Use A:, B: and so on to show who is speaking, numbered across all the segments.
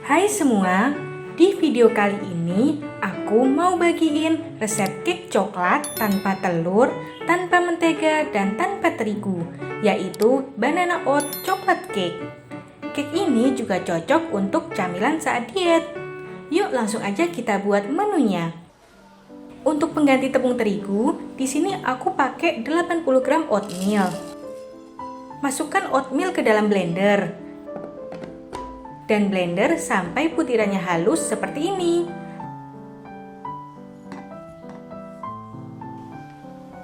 A: Hai semua, di video kali ini aku mau bagiin resep cake coklat tanpa telur, tanpa mentega, dan tanpa terigu, yaitu banana oat coklat cake. Cake ini juga cocok untuk camilan saat diet. Yuk langsung aja kita buat menunya. Untuk pengganti tepung terigu, di sini aku pakai 80 gram oatmeal. Masukkan oatmeal ke dalam blender. Dan blender sampai butirannya halus seperti ini.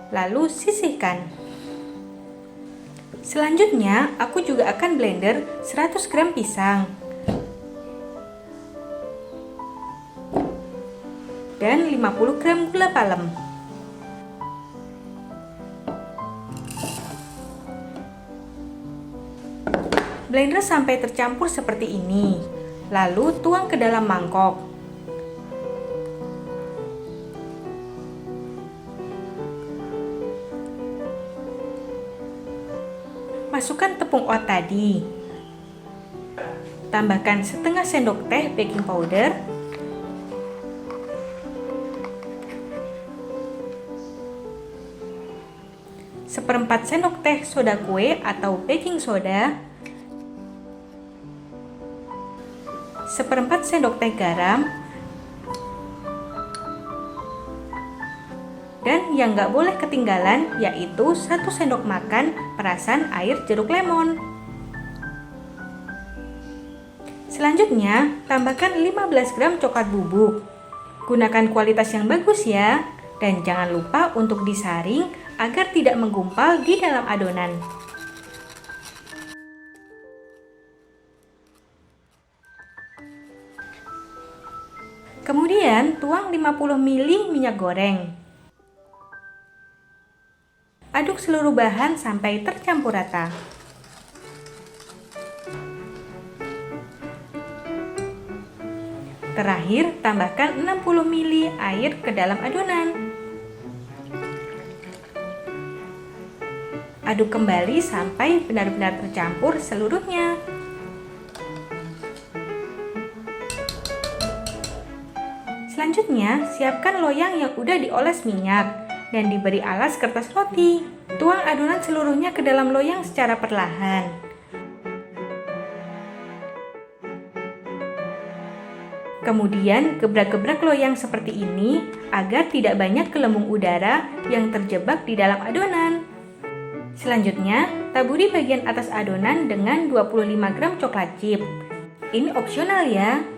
A: Lalu sisihkan. Selanjutnya, aku juga akan blender 100 gram pisang. Dan 50 gram gula palem. Blender sampai tercampur seperti ini, lalu tuang ke dalam mangkok. Masukkan tepung oat tadi. Tambahkan setengah sendok teh baking powder. Seperempat sendok teh soda kue atau baking soda. Seperempat sendok teh garam, dan yang nggak boleh ketinggalan yaitu 1 sendok makan perasan air jeruk lemon. Selanjutnya, tambahkan 15 gram coklat bubuk. Gunakan kualitas yang bagus ya, dan jangan lupa untuk disaring agar tidak menggumpal di dalam adonan. Kemudian tuang 50 ml minyak goreng. Aduk seluruh bahan sampai tercampur rata. Terakhir, tambahkan 60 ml air ke dalam adonan. Aduk kembali sampai benar-benar tercampur seluruhnya. Selanjutnya, siapkan loyang yang udah dioles minyak dan diberi alas kertas roti. Tuang adonan seluruhnya ke dalam loyang secara perlahan. Kemudian, gebrak-gebrak loyang seperti ini agar tidak banyak gelembung udara yang terjebak di dalam adonan. Selanjutnya, taburi bagian atas adonan dengan 25 gram coklat chip. Ini opsional ya.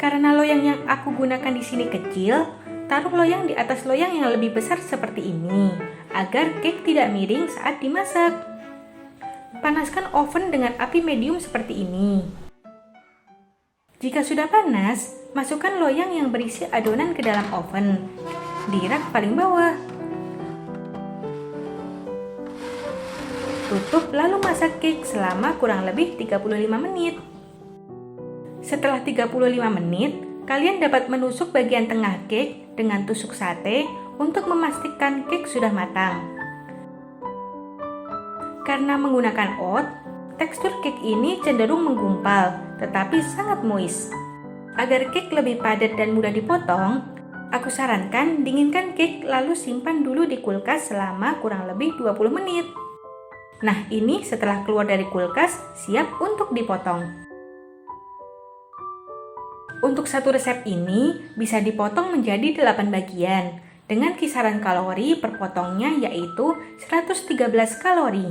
A: Karena loyang yang aku gunakan di sini kecil, taruh loyang di atas loyang yang lebih besar seperti ini, agar cake tidak miring saat dimasak. Panaskan oven dengan api medium seperti ini. Jika sudah panas, masukkan loyang yang berisi adonan ke dalam oven, di rak paling bawah. Tutup lalu masak cake selama kurang lebih 35 menit. Setelah 35 menit, kalian dapat menusuk bagian tengah cake dengan tusuk sate untuk memastikan cake sudah matang. Karena menggunakan oat, tekstur cake ini cenderung menggumpal, tetapi sangat moist. Agar cake lebih padat dan mudah dipotong, aku sarankan dinginkan cake lalu simpan dulu di kulkas selama kurang lebih 20 menit. Nah, ini setelah keluar dari kulkas, siap untuk dipotong. Untuk satu resep ini bisa dipotong menjadi 8 bagian dengan kisaran kalori per potongnya yaitu 113 kalori.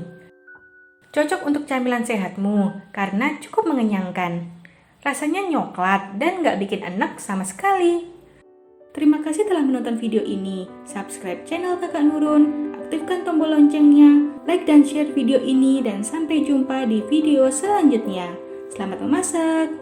A: Cocok untuk camilan sehatmu karena cukup mengenyangkan. Rasanya nyoklat dan nggak bikin enek sama sekali. Terima kasih telah menonton video ini. Subscribe channel Kakak Nurun, aktifkan tombol loncengnya, like dan share video ini, dan sampai jumpa di video selanjutnya. Selamat memasak!